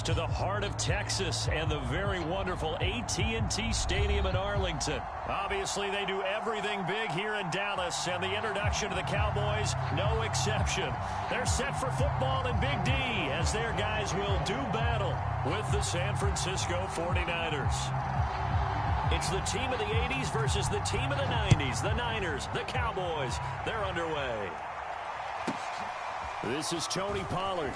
to the heart of Texas and the very wonderful AT&T Stadium in Arlington. Obviously, they do everything big here in Dallas, and the introduction to the Cowboys, no exception. They're set for football in Big D as their guys will do battle with the San Francisco 49ers. It's the team of the 80s versus the team of the 90s. The Niners, the Cowboys, they're underway. This is Tony Pollard.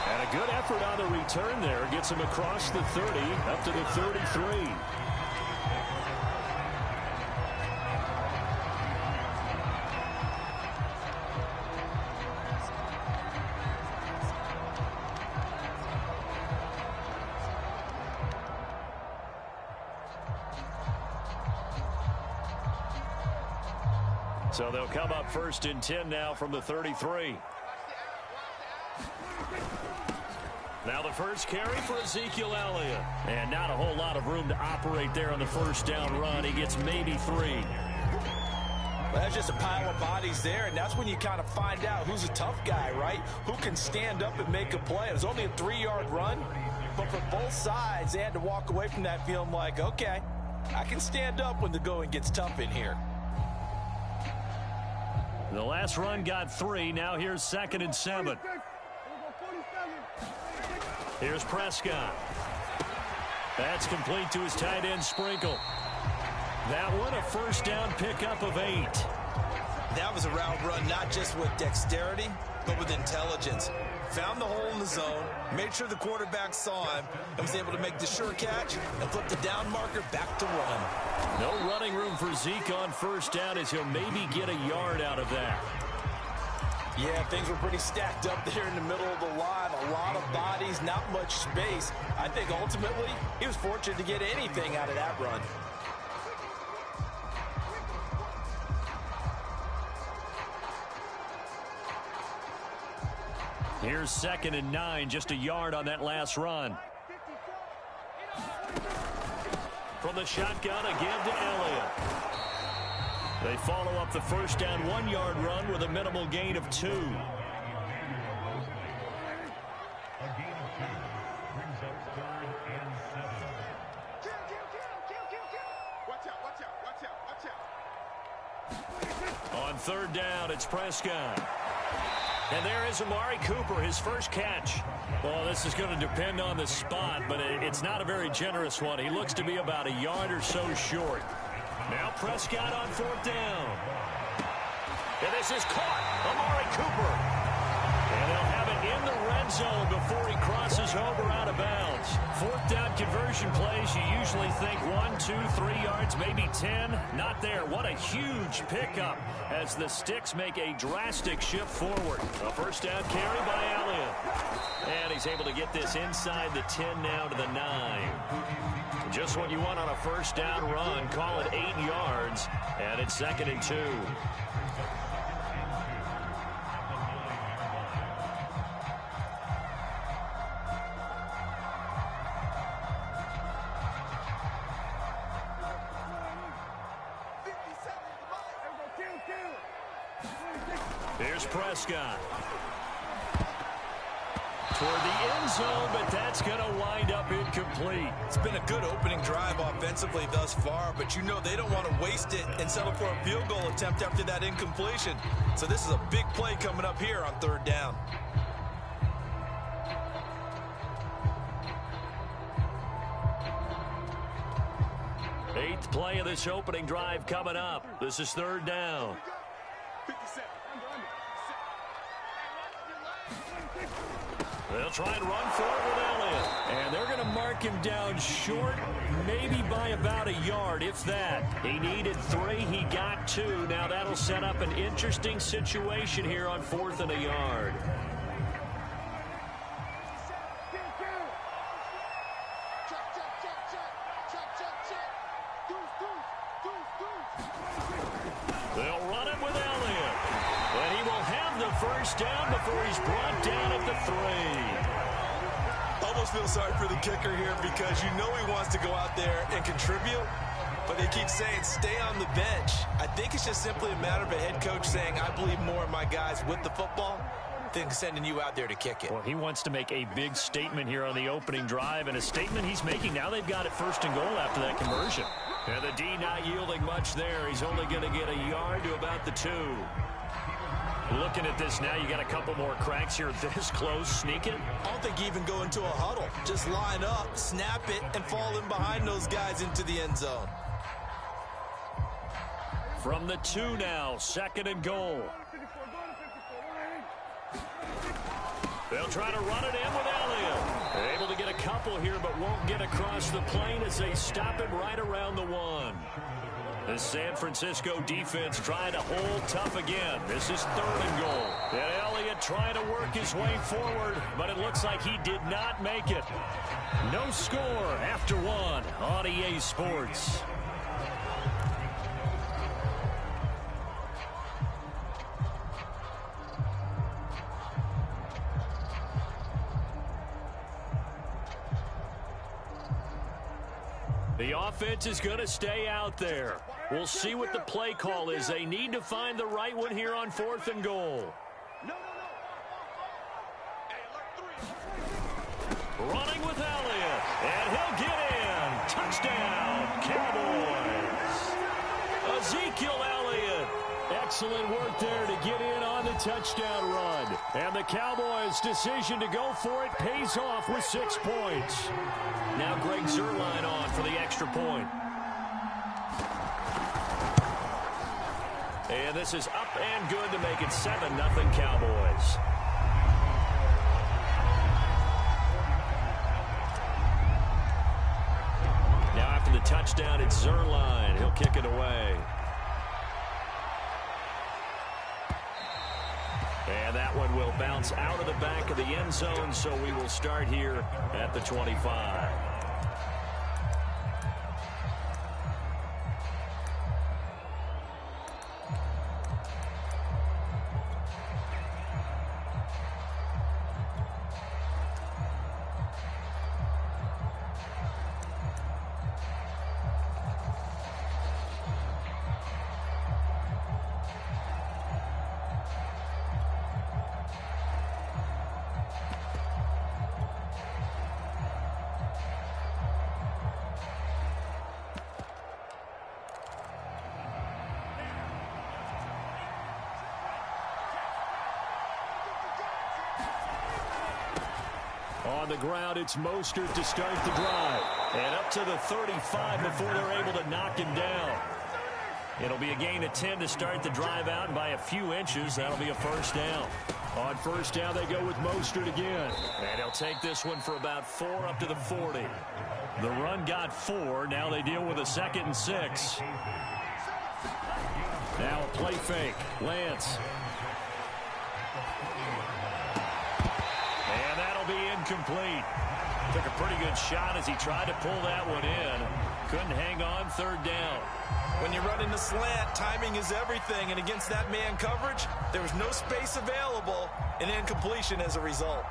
And a good effort on the return there. Gets him across the 30, up to the 33. So they'll come up 1st and 10 now from the 33. Now the first carry for Ezekiel Elliott. And not a whole lot of room to operate there on the first down run. He gets maybe 3. Well, that's just a pile of bodies there, and that's when you kind of find out who's a tough guy, right? Who can stand up and make a play. It was only a 3-yard run, but for both sides, they had to walk away from that feeling like, okay, I can stand up when the going gets tough in here. The last run got 3. Now here's 2nd and 7. Here's Prescott. That's complete to his tight end Sprinkle. That one a first down pickup of 8. That was a route run not just with dexterity, but with intelligence. Found the hole in the zone, made sure the quarterback saw him, and was able to make the sure catch and flip the down marker back to run. No running room for Zeke on first down as he'll maybe get a yard out of that. Yeah, things were pretty stacked up there in the middle of the line. A lot of bodies, not much space. I think ultimately he was fortunate to get anything out of that run. Here's 2nd and 9, just a yard on that last run. From the shotgun again to Elliott. They follow up the first down 1-yard run with a minimal gain of 2. On 3rd down, it's Prescott. And there is Amari Cooper, his first catch. Well, this is going to depend on the spot, but it's not a very generous one. He looks to be about a yard or so short. Now Prescott on 4th down. And this is caught. Amari Cooper. And they'll have it in the red zone before he crosses over out of bounds. 4th down conversion plays, you usually think 1, 2, 3 yards, maybe 10. Not there. What a huge pickup as the Sticks make a drastic shift forward. A first down carry by Elliott. And he's able to get this inside the 10 now to the 9. Just what you want on a first down run. Call it 8 yards. And it's 2nd and 2. Here's Prescott. Toward the end zone, but that's going to wind up incomplete. It's been a good opening drive offensively thus far, but you know they don't want to waste it and settle for a field goal attempt after that incompletion. So this is a big play coming up here on 3rd down. Eighth play of this opening drive coming up. This is 3rd down. They'll try and run for it with Elliott. And they're going to mark him down short, maybe by about a yard, if that. He needed 3, he got 2. Now that'll set up an interesting situation here on 4th and a yard. They'll run it with Elliott. And he will have the first down before he's brought down at the 3. Almost feel sorry for the kicker here because you know he wants to go out there and contribute, but they keep saying stay on the bench. I think it's just simply a matter of a head coach saying I believe more in my guys with the football than sending you out there to kick it. Well, he wants to make a big statement here on the opening drive, and a statement he's making now. They've got it 1st and goal after that conversion. And the D not yielding much there. He's only going to get a yard to about the 2. Looking at this now, you got a couple more cracks here this close. Sneak it. I don't think you even go into a huddle. Just line up, snap it, and fall in behind those guys into the end zone. From the 2 now, 2nd and goal. They'll try to run it in with Elliott. They're able to get a couple here, but won't get across the plane as they stop him right around the 1. The San Francisco defense trying to hold tough again. This is 3rd and goal. And Elliott trying to work his way forward, but it looks like he did not make it. No score after 1 on EA Sports. The offense is going to stay out there. We'll see what the play call is. They need to find the right one here on 4th and goal. Running with Elliott, and he'll get in. Touchdown, Cowboys. Ezekiel Elliott. Excellent work there to get in on the touchdown run. And the Cowboys' decision to go for it pays off with 6 points. Now Greg Zuerlein on for the extra point. And this is up and good to make it 7-0 Cowboys. Now after the touchdown, it's Zuerlein. He'll kick it away. And that one will bounce out of the back of the end zone, so we will start here at the 25. On the ground, it's Mostert to start the drive. And up to the 35 before they're able to knock him down. It'll be a gain of 10 to start the drive out, and by a few inches, that'll be a 1st down. On 1st down, they go with Mostert again. And he'll take this one for about 4 up to the 40. The run got 4. Now they deal with a 2nd and 6. Now a play fake. Lance. And that'll be incomplete. Took a pretty good shot as he tried to pull that one in. Couldn't hang on 3rd down. When you're running the slant, timing is everything. And against that man coverage, there was no space available, and incompletion as a result.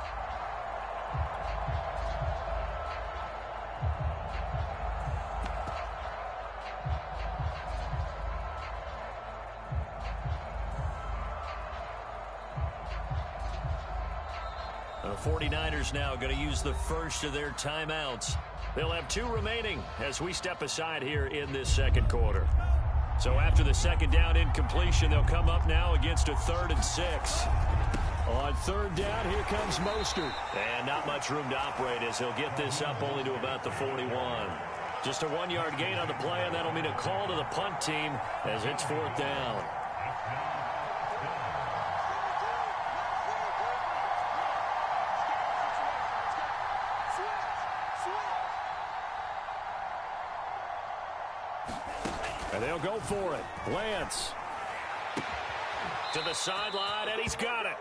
The 49ers now going to use the first of their timeouts. They'll have 2 remaining as we step aside here in this 2nd quarter. So after the 2nd down incompletion, they'll come up now against a 3rd and 6. On 3rd down, here comes Mostert. And not much room to operate as he'll get this up only to about the 41. Just a 1-yard gain on the play, and that'll mean a call to the punt team as it's 4th down. And they'll go for it. Lance to the sideline, and he's got it.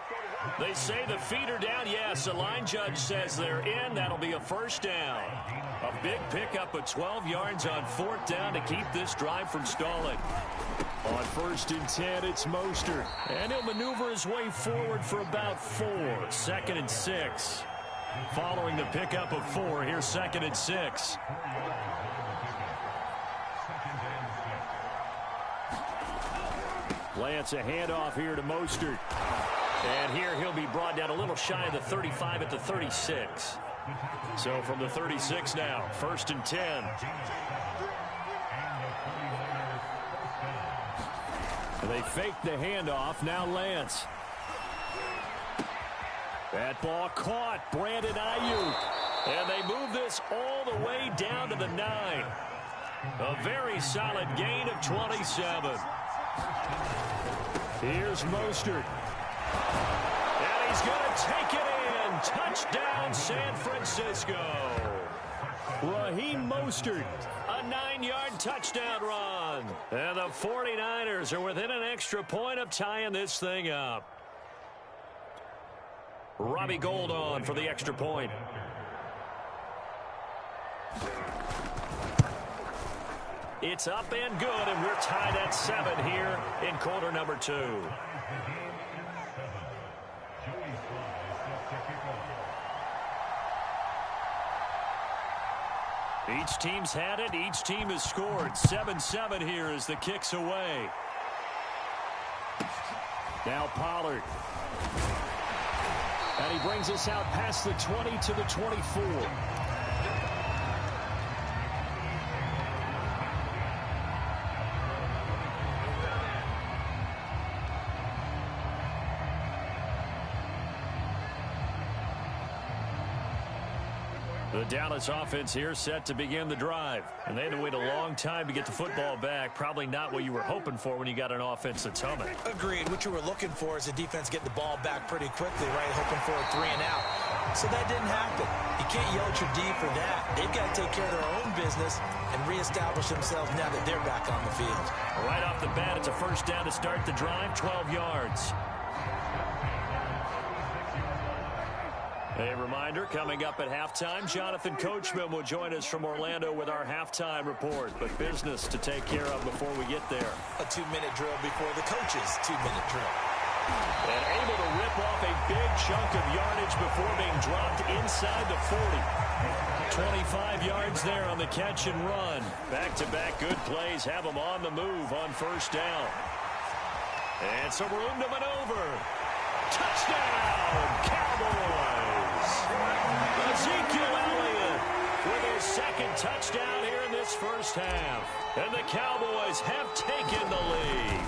They say the feet are down. Yes, the line judge says they're in. That'll be a 1st down. A big pickup of 12 yards on 4th down to keep this drive from stalling. On 1st and 10, it's Mostert. And he'll maneuver his way forward for about 4. 2nd and 6. Following the pickup of 4, here's 2nd and 6. Lance, a handoff here to Mostert. And here he'll be brought down a little shy of the 35 at the 36. So from the 36 now, 1st and 10. They fake the handoff. Now Lance. That ball caught. Brandon Ayuk. And they move this all the way down to the 9. A very solid gain of 27. Here's Mostert. And he's going to take it in. Touchdown, San Francisco. Raheem Mostert, a 9-yard touchdown run. And the 49ers are within an extra point of tying this thing up. Robbie Gould on for the extra point. It's up and good, and we're tied at 7 here in quarter number 2. Each team's had it. Each team has scored. 7-7 here as the kick's away. Now Pollard. And he brings us out past the 20 to the 24. The Dallas offense here set to begin the drive. And they had to wait a long time to get the football back. Probably not what you were hoping for when you got an offense that's humming. Agreed. What you were looking for is the defense getting the ball back pretty quickly, right? Hoping for a 3 and out. So that didn't happen. You can't yell at your D for that. They've got to take care of their own business and reestablish themselves now that they're back on the field. Right off the bat, it's a first down to start the drive, 12 yards. A reminder, coming up at halftime, Jonathan Coachman will join us from Orlando with our halftime report. But business to take care of before we get there. A 2-minute drill before the coach's 2-minute drill. And able to rip off a big chunk of yardage before being dropped inside the 40. 25 yards there on the catch and run. Back-to-back good plays have them on the move on first down. And some room to maneuver. Touchdown, Cowboys! Ezekiel Elliott with his second touchdown here in this first half. And the Cowboys have taken the lead.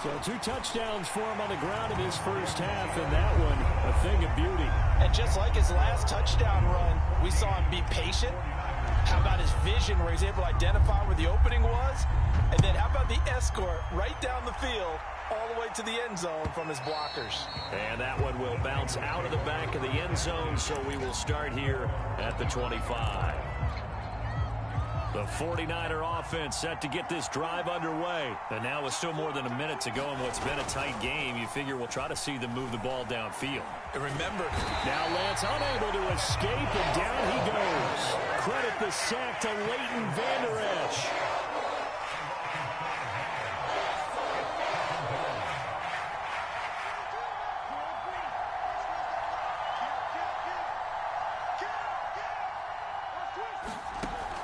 So 2 touchdowns for him on the ground in his first half, and that one a thing of beauty. And just like his last touchdown run, we saw him be patient. How about his vision where he's able to identify where the opening was? And then how about the escort right down the field all the way to the end zone from his blockers? And that one will bounce out of the back of the end zone, so we will start here at the 25. The 49er offense set to get this drive underway. And now with still more than a minute to go in what's been a tight game, you figure we'll try to see them move the ball downfield. And remember, now Lance unable to escape, and down he goes. Credit the sack to Leighton Vander Esch.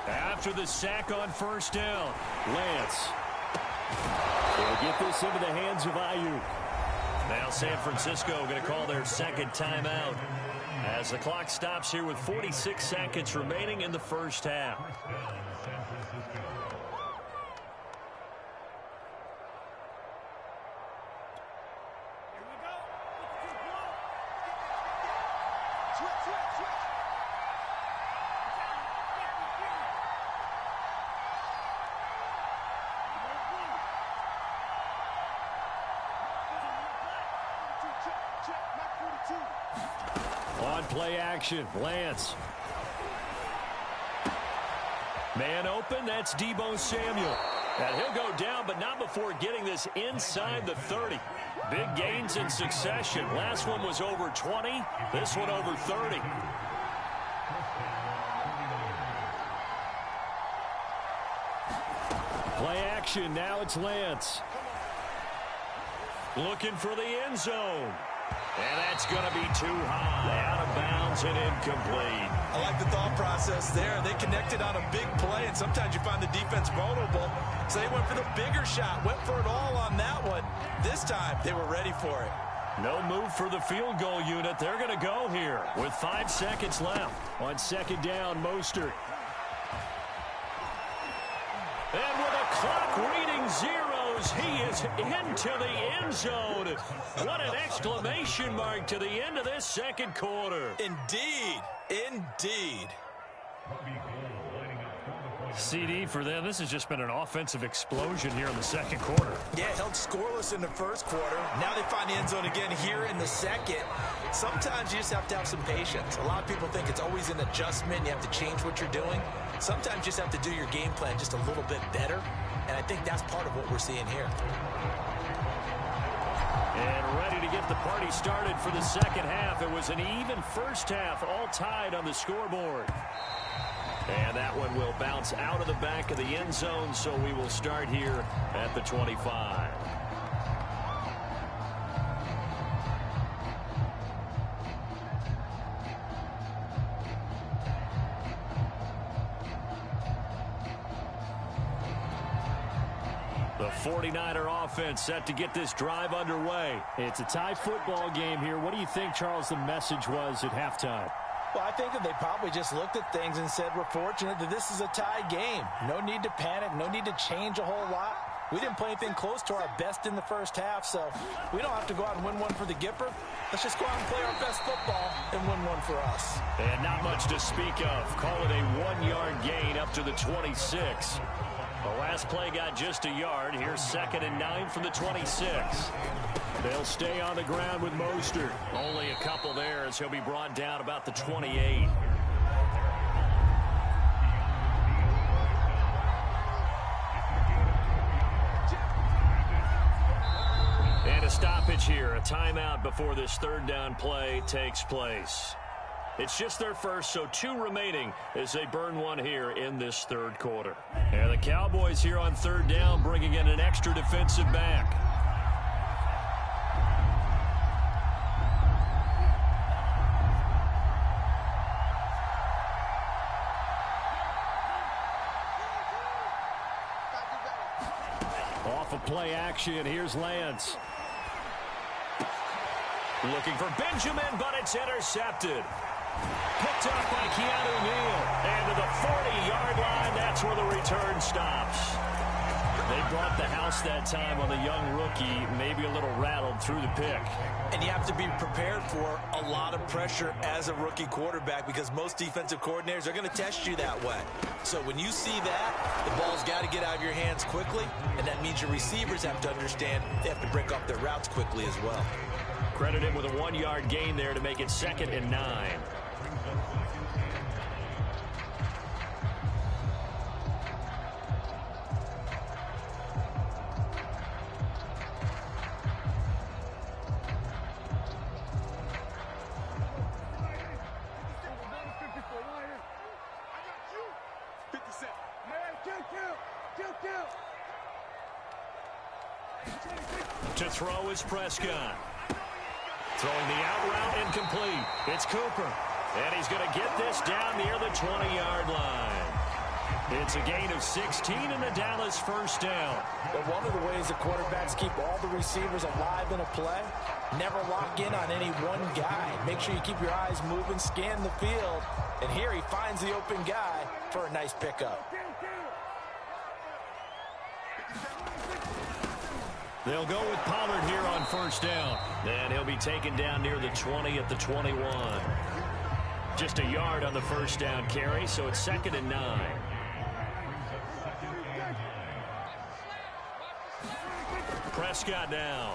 After the sack on first down, Lance. They'll get this into the hands of Ayuk. Now San Francisco going to call their second timeout as the clock stops here with 46 seconds remaining in the first half. On play action, Lance. Man open, that's Deebo Samuel. And he'll go down, but not before getting this inside the 30. Big gains in succession. Last one was over 20. This one over 30. Play action, now it's Lance. Looking for the end zone. And that's going to be too high, out of bounds and incomplete. I like the thought process there. They connected on a big play, and sometimes you find the defense vulnerable. So they went for the bigger shot, went for it all on that one. This time, they were ready for it. No move for the field goal unit. They're going to go here with 5 seconds left. On second down, Mostert. And with a clock reading zeros, he is into the end zone. What an exclamation mark to the end of this second quarter. Indeed. Indeed. CD for them. This has just been an offensive explosion here in the second quarter. Yeah, held scoreless in the first quarter. Now they find the end zone again here in the second. Sometimes you just have to have some patience. A lot of people think it's always an adjustment. You have to change what you're doing. Sometimes you just have to do your game plan just a little bit better. And I think that's part of what we're seeing here. And ready to get the party started for the second half. It was an even first half, all tied on the scoreboard. And that one will bounce out of the back of the end zone, so we will start here at the 25. The 49er offense set to get this drive underway. It's a tie football game here. What do you think, Charles, the message was at halftime? Well, I think that they probably just looked at things and said, we're fortunate that this is a tie game. No need to panic. No need to change a whole lot. We didn't play anything close to our best in the first half, so we don't have to go out and win one for the Gipper. Let's just go out and play our best football and win one for us. And not much to speak of. Call it a 1-yard gain up to the 26. The last play got just a yard. Here's 2nd and 9 from the 26. They'll stay on the ground with Mostert. Only a couple there as he'll be brought down about the 28. And a stoppage here. A timeout before this third down play takes place. It's just their first, so 2 remaining as they burn one here in this third quarter. And the Cowboys here on third down bringing in an extra defensive back. Off of play action, here's Lance. Looking for Benjamin, but it's intercepted. Picked up by Keanu Neal. And to the 40-yard line, that's where the return stops. They brought the house that time on the young rookie, maybe a little rattled through the pick. And you have to be prepared for a lot of pressure as a rookie quarterback because most defensive coordinators are going to test you that way. So when you see that, the ball's got to get out of your hands quickly, and that means your receivers have to understand they have to break off their routes quickly as well. Credit him with a 1-yard gain there to make it 2nd and 9. To throw is Prescott. Throwing the out route incomplete. It's Cooper. And he's going to get this down near the 20-yard line. It's a gain of 16 and a Dallas first down. But one of the ways the quarterbacks keep all the receivers alive in a play, never lock in on any one guy. Make sure you keep your eyes moving, scan the field. And here he finds the open guy for a nice pickup. They'll go with Pollard here on first down. And he'll be taken down near the 20 at the 21. Just a yard on the first down carry, so it's 2nd and 9. Prescott now.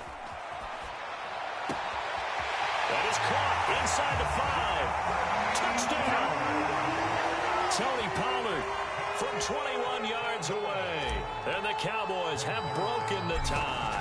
That is caught inside the 5. Touchdown. Tony Pollard from 21 yards away. And the Cowboys have broken the tie.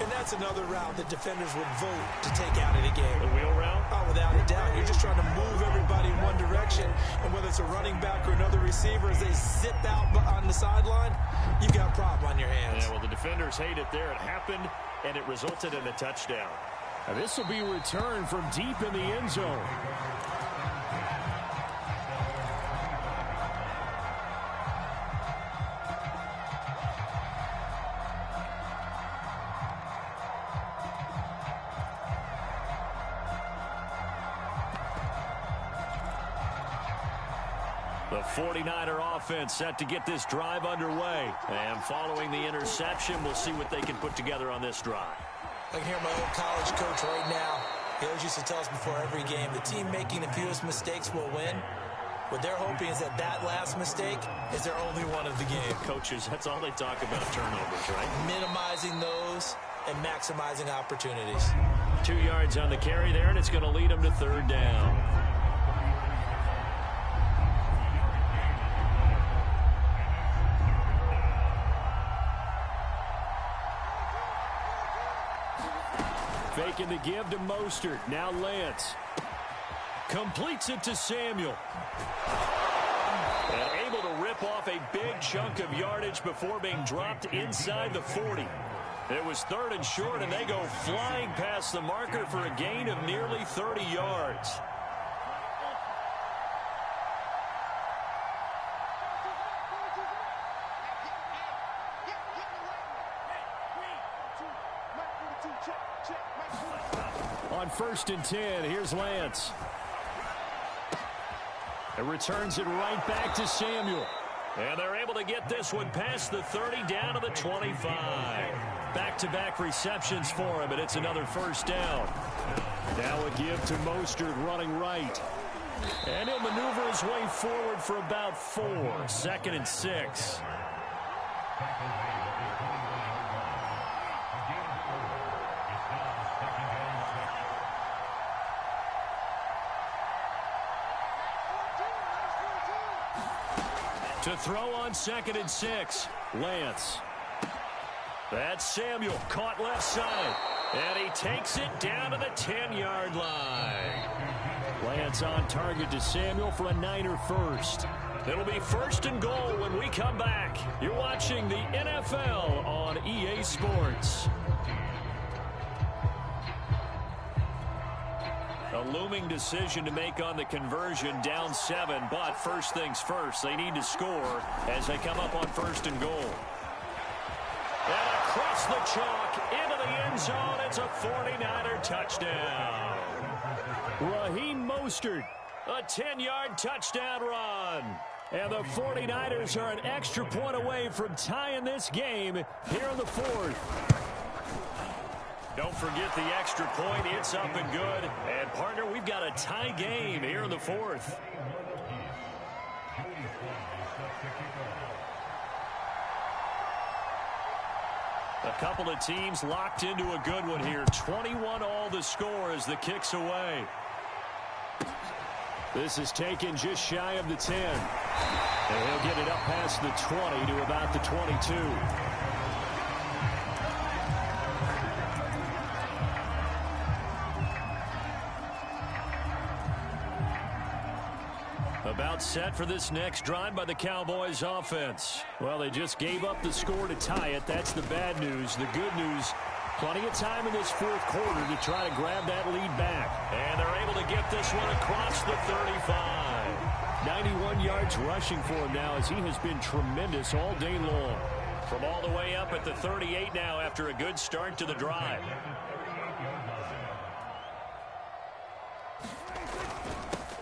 And that's another route that defenders would vote to take out of the game. The wheel route? Oh, without a doubt. You're just trying to move everybody in one direction. And whether it's a running back or another receiver, as they sit out on the sideline, you've got a problem on your hands. Yeah, well, the defenders hate it there. It happened, and it resulted in a touchdown. Now, this will be returned from deep in the end zone. The 49er offense set to get this drive underway. And following the interception, we'll see what they can put together on this drive. I can hear my old college coach right now. He always used to tell us before every game, the team making the fewest mistakes will win. What they're hoping is that last mistake is their only one of the game. Coaches, that's all they talk about, turnovers, right? Minimizing those and maximizing opportunities. 2 yards on the carry there, and it's going to lead them to third down. Faking the give to Mostert. Now Lance. Completes it to Samuel. And able to rip off a big chunk of yardage before being dropped inside the 40. It was 3rd and short, and they go flying past the marker for a gain of nearly 30 yards. On 1st and 10, here's Lance. It returns it right back to Samuel. And they're able to get this one past the 30 down to the 25. Back-to-back receptions for him, and it's another 1st down. Now a give to Mostert running right. And he'll maneuver his way forward for about 4. 2nd and 6. To throw on 2nd and 6, Lance. That's Samuel, caught left side. And he takes it down to the 10-yard line. Lance on target to Samuel for a Niner first. It'll be 1st and goal when we come back. You're watching the NFL on EA Sports. A looming decision to make on the conversion, down 7, but first things first, they need to score as they come up on 1st and goal. And across the chalk, into the end zone, it's a 49er touchdown. Raheem Mostert, a 10-yard touchdown run. And the 49ers are an extra point away from tying this game here in the 4th. Don't forget the extra point. It's up and good. And, partner, we've got a tie game here in the 4th. A couple of teams locked into a good one here. 21 all the score as the kick's away. This is taken just shy of the 10. And he'll get it up past the 20 to about the 22. About set for this next drive by the Cowboys offense. Well, they just gave up the score to tie it. That's the bad news. The good news, plenty of time in this 4th quarter to try to grab that lead back. And they're able to get this one across the 35. 91 yards rushing for him now as he has been tremendous all day long. From all the way up at the 38 now after a good start to the drive.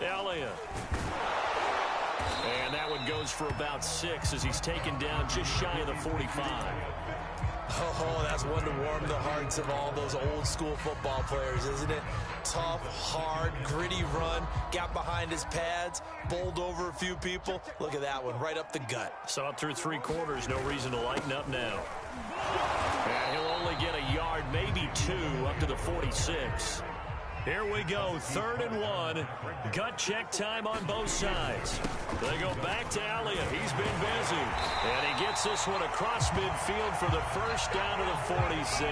Elliott. And that one goes for about 6 as he's taken down just shy of the 45. Oh, that's one to warm the hearts of all those old school football players, isn't it? Tough, hard, gritty run. Got behind his pads, bowled over a few people. Look at that one, right up the gut. Saw it through 3 quarters. No reason to lighten up now. And he'll only get a yard, maybe 2, up to the 46. Here we go, 3rd and 1. Gut check time on both sides. They go back to Elliott. He's been busy. And he gets this one across midfield for the 1st down to the 46.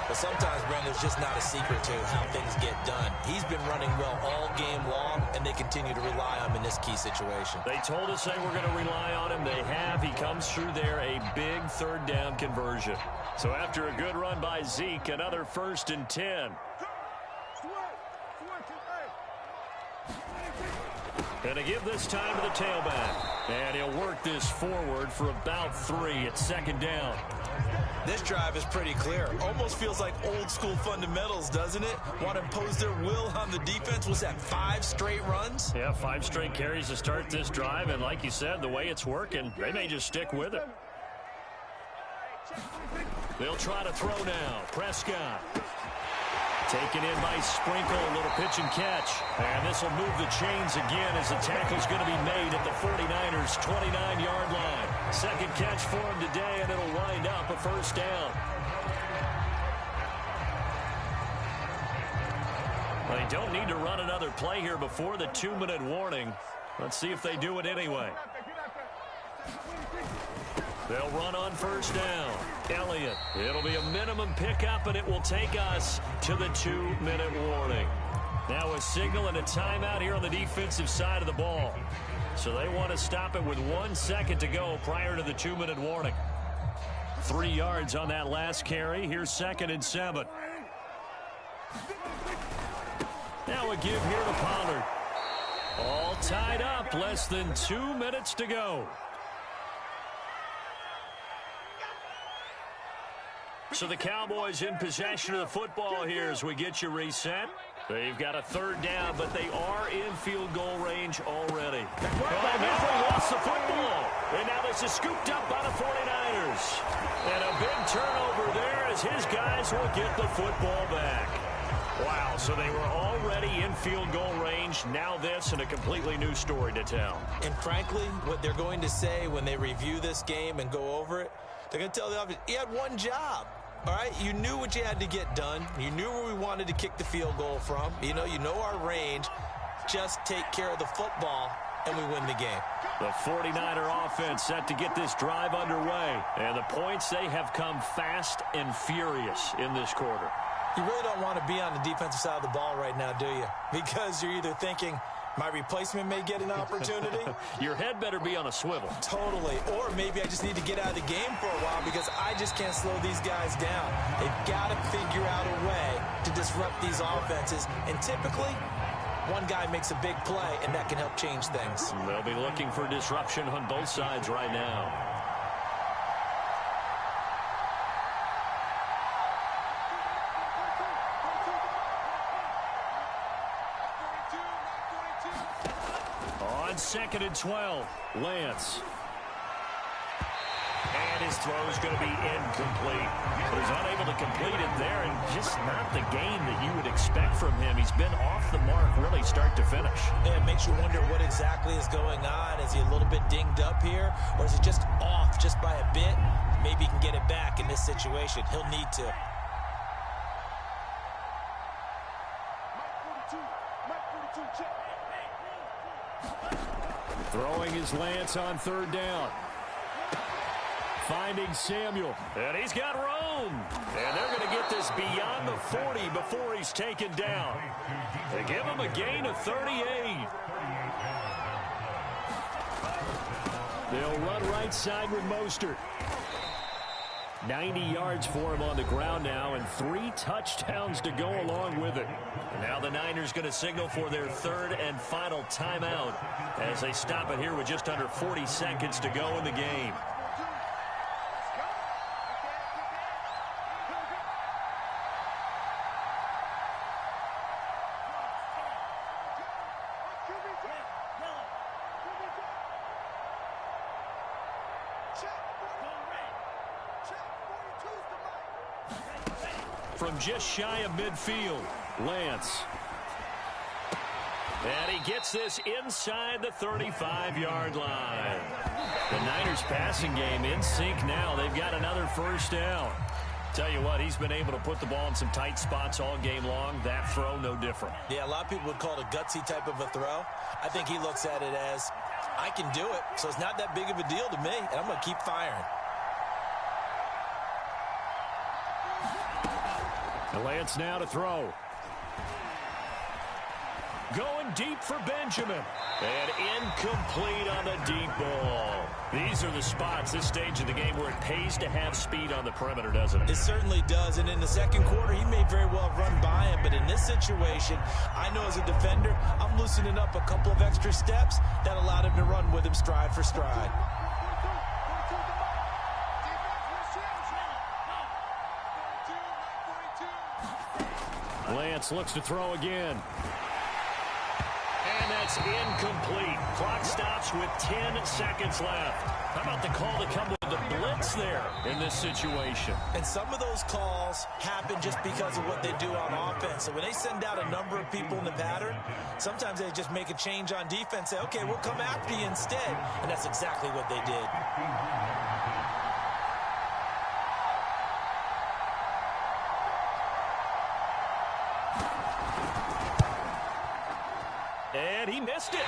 But sometimes, Brandon, there's just not a secret to how things get done. He's been running well all game long, and they continue to rely on him in this key situation. They told us they were going to rely on him. They have. He comes through there, a big 3rd down conversion. So after a good run by Zeke, another 1st and 10. And to give this time to the tailback. And he'll work this forward for about 3 at 2nd down. This drive is pretty clear. Almost feels like old school fundamentals, doesn't it? Want to impose their will on the defense. Was that 5 straight runs? Yeah, 5 straight carries to start this drive. And like you said, the way it's working, they may just stick with it. They'll try to throw now. Prescott. Taken in by Sprinkle, a little pitch and catch. And this will move the chains again as the tackle's going to be made at the 49ers' 29-yard line. Second catch for him today, and it'll wind up a first down. They don't need to run another play here before the 2-minute warning. Let's see if they do it anyway. They'll run on first down. Elliott. It'll be a minimum pickup, and it will take us to the 2-minute warning. Now a signal and a timeout here on the defensive side of the ball. So they want to stop it with 1 second to go prior to the 2-minute warning. 3 yards on that last carry. Here's 2nd and 7. Now a give here to Pollard. All tied up. Less than 2 minutes to go. So the Cowboys in possession of the football here as we get you reset. They've got a 3rd down, but they are in field goal range already. Oh, now they lost the football. And now this is scooped up by the 49ers. And a big turnover there as his guys will get the football back. Wow, so they were already in field goal range. Now this and a completely new story to tell. And frankly, what they're going to say when they review this game and go over it, they're going to tell the offense, he had one job. All right, you knew what you had to get done. You knew where we wanted to kick the field goal from. You know our range. Just take care of the football, and we win the game. The 49er offense set to get this drive underway. And the points, they have come fast and furious in this quarter. You really don't want to be on the defensive side of the ball right now, do you? Because you're either thinking, my replacement may get an opportunity. Your head better be on a swivel. Totally. Or maybe I just need to get out of the game for a while because I just can't slow these guys down. They've got to figure out a way to disrupt these offenses. And typically, one guy makes a big play, and that can help change things. They'll be looking for disruption on both sides right now. On 2nd and 12, Lance. And his throw is going to be incomplete. He's unable to complete it there, and just not the game that you would expect from him. He's been off the mark really start to finish. Yeah, it makes you wonder what exactly is going on. Is he a little bit dinged up here, or is it just off just by a bit? Maybe he can get it back in this situation. He'll need to. Throwing his Lance on 3rd down. Finding Samuel. And he's got room. And they're going to get this beyond the 40 before he's taken down. They give him a gain of 38. They'll run right side with Mostert. 90 yards for him on the ground now, and 3 touchdowns to go along with it. And now the Niners going to signal for their 3rd and final timeout as they stop it here with just under 40 seconds to go in the game. From just shy of midfield, Lance. And he gets this inside the 35-yard line. The Niners passing game in sync now. They've got another first down. Tell you what, he's been able to put the ball in some tight spots all game long. That throw, no different. Yeah, a lot of people would call it a gutsy type of a throw. I think he looks at it as, I can do it, so it's not that big of a deal to me, and I'm going to keep firing. Lance now to throw. Going deep for Benjamin. And incomplete on the deep ball. These are the spots, this stage of the game, where it pays to have speed on the perimeter, doesn't it? It certainly does. And in the second quarter, he may very well have run by him. But in this situation, I know as a defender, I'm loosening up a couple of extra steps that allowed him to run with him stride for stride. Lance looks to throw again. And that's incomplete. Clock stops with 10 seconds left. How about the call to come with the blitz there in this situation? And some of those calls happen just because of what they do on offense. So when they send out a number of people in the pattern, sometimes they just make a change on defense, say, okay, we'll come after you instead. And that's exactly what they did. And he missed it.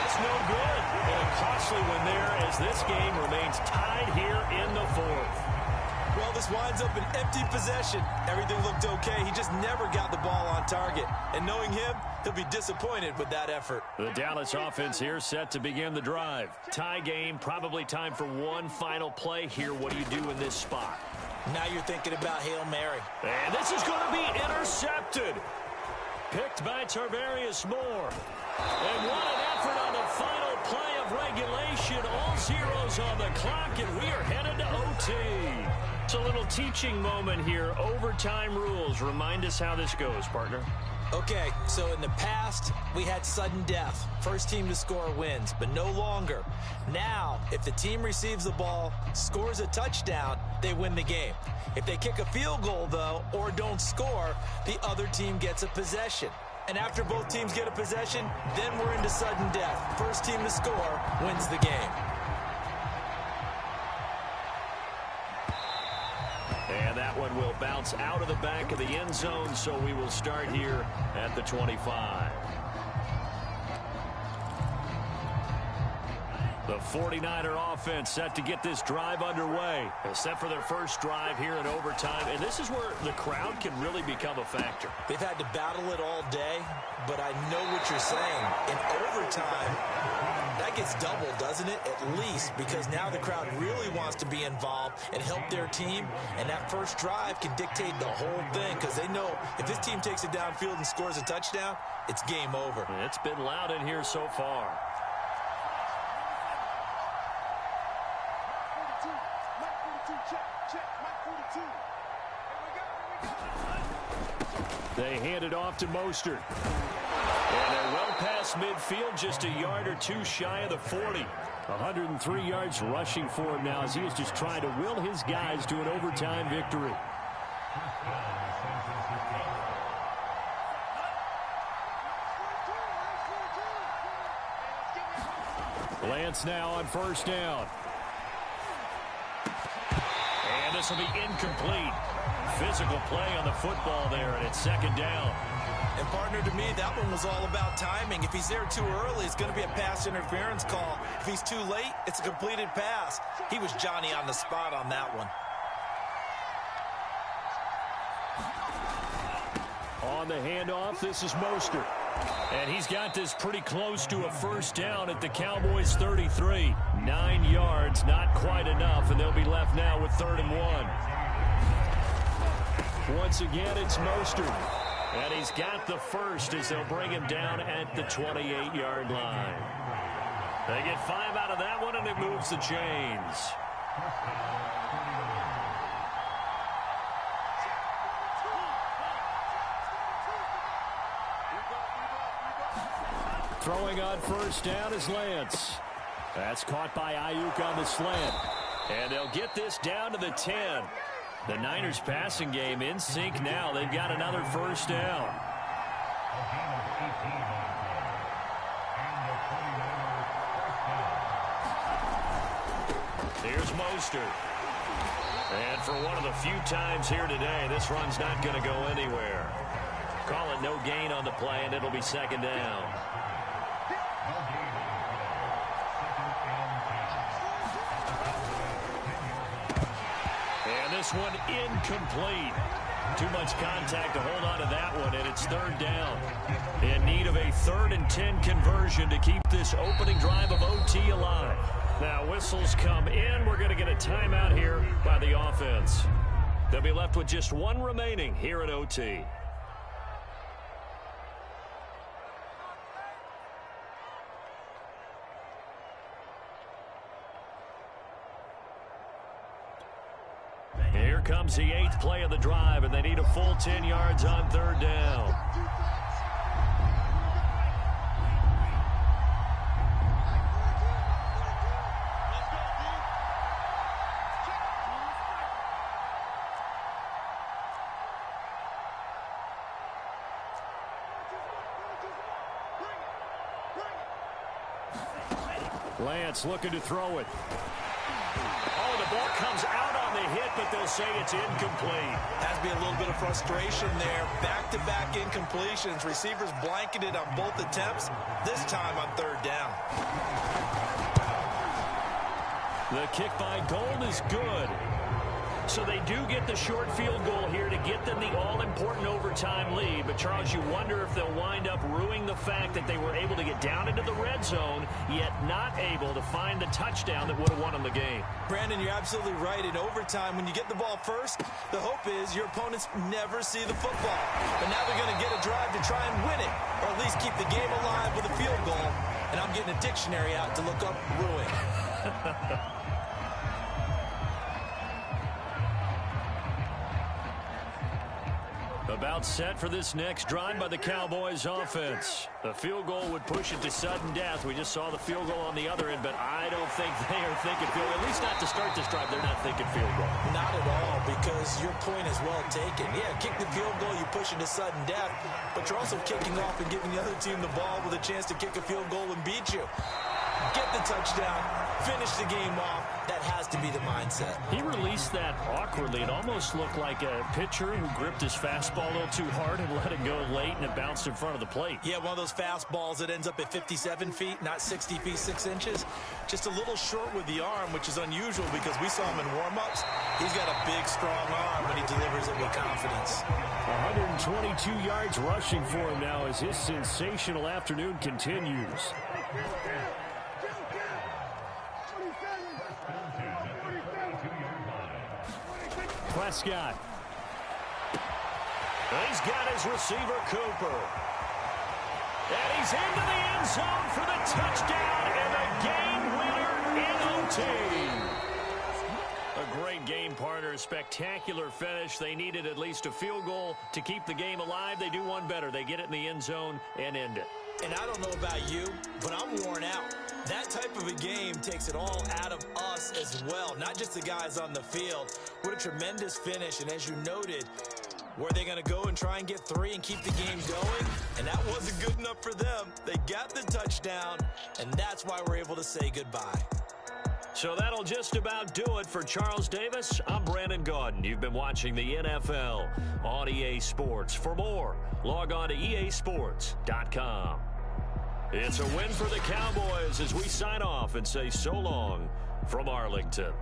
It's no good. And a costly one there as this game remains tied here in the fourth. Well, this winds up an empty possession. Everything looked okay. He just never got the ball on target. And knowing him, he'll be disappointed with that effort. The Dallas offense here set to begin the drive. Tie game, probably time for one final play here. What do you do in this spot? Now you're thinking about Hail Mary. And this is going to be intercepted. Picked by Tarvarius Moore. And what an effort on the final play of regulation. All zeros on the clock, and we are headed to OT. It's a little teaching moment here. Overtime rules. Remind us how this goes, partner. Okay, so in the past, we had sudden death. First team to score wins, but no longer. Now, if the team receives the ball, scores a touchdown, they win the game. If they kick a field goal, though, or don't score, the other team gets a possession. And after both teams get a possession, then we're into sudden death. First team to score wins the game. And that one will bounce out of the back of the end zone, so we will start here at the 25. The 49er offense set to get this drive underway, set for their first drive here in overtime. And this is where the crowd can really become a factor. They've had to battle it all day, but I know what you're saying. In overtime, that gets doubled, doesn't it? At least, because now the crowd really wants to be involved and help their team. And that first drive can dictate the whole thing, because they know if this team takes it downfield and scores a touchdown, it's game over. It's been loud in here so far. They hand it off to Mostert. And they're well past midfield, just a yard or two shy of the 40. 103 yards rushing for him now as he is just trying to will his guys to an overtime victory. Lance now on first down. And this will be incomplete. Physical play on the football there, and it's second down. And partner, to me, that one was all about timing. If he's there too early, it's going to be a pass interference call. If he's too late, it's a completed pass. He was Johnny on the spot on that one. On the handoff, this is Mostert. And he's got this pretty close to a first down at the Cowboys' 33. 9 yards, not quite enough, and they'll be left now with 3rd and 1. Once again, it's Mostert. And he's got the first as they'll bring him down at the 28-yard line. They get 5 out of that one, and it moves the chains. Throwing on first down is Lance. That's caught by Ayuk on the slant. And they'll get this down to the 10. The Niners passing game in sync now. They've got another first down. Here's Mostert. And for one of the few times here today, this run's not going to go anywhere. Call it no gain on the play, and it'll be second down. And this one incomplete. Too much contact to hold on to that one, and it's 3rd down. In need of a 3rd and 10 conversion to keep this opening drive of OT alive. Now whistles come in. We're going to get a timeout here by the offense. They'll be left with just one remaining here at OT. Here comes the 8th play of the drive, and they need a full 10 yards on 3rd down. Lance looking to throw it. Oh, the ball comes out on the hit, but they'll say it's incomplete. Has to be a little bit of frustration there. Back-to-back incompletions. Receivers blanketed on both attempts, this time on 3rd down. The kick by Gold is good. So they do get the short field goal here to get them the all-important overtime lead. But, Charles, you wonder if they'll wind up ruining the fact that they were able to get down into the red zone, yet not able to find the touchdown that would have won them the game. Brandon, you're absolutely right. In overtime, when you get the ball first, the hope is your opponents never see the football. But now they're going to get a drive to try and win it, or at least keep the game alive with a field goal. And I'm getting a dictionary out to look up ruin. About set for this next drive by the Cowboys offense. The field goal would push it to sudden death. We just saw the field goal on the other end, but I don't think they are thinking field goal. At least not to start this drive. They're not thinking field goal. Not at all, because your point is well taken. Yeah, kick the field goal, you push it to sudden death, but you're also kicking off and giving the other team the ball with a chance to kick a field goal and beat you. Get the touchdown, finish the game off. That has to be the mindset. He released that awkwardly. It almost looked like a pitcher who gripped his fastball a little too hard and let it go late, and it bounced in front of the plate. Yeah, one of those fastballs that ends up at 57 feet, not 60 feet, 6 inches. Just a little short with the arm, which is unusual because we saw him in warm-ups. He's got a big, strong arm when he delivers it with confidence. 122 yards rushing for him now as his sensational afternoon continues. Prescott. He's got his receiver, Cooper. And he's into the end zone for the touchdown and the game winner in OT. A great game partner, spectacular finish. They needed at least a field goal to keep the game alive. They do one better. They get it in the end zone and end it. And I don't know about you, but I'm worn out. That type of a game takes it all out of us as well, not just the guys on the field. What a tremendous finish, and as you noted, were they going to go and try and get 3 and keep the game going? And that wasn't good enough for them. They got the touchdown, and that's why we're able to say goodbye. So that'll just about do it for Charles Davis. I'm Brandon Gaudin. You've been watching the NFL on EA Sports. For more, log on to easports.com. It's a win for the Cowboys as we sign off and say so long from Arlington.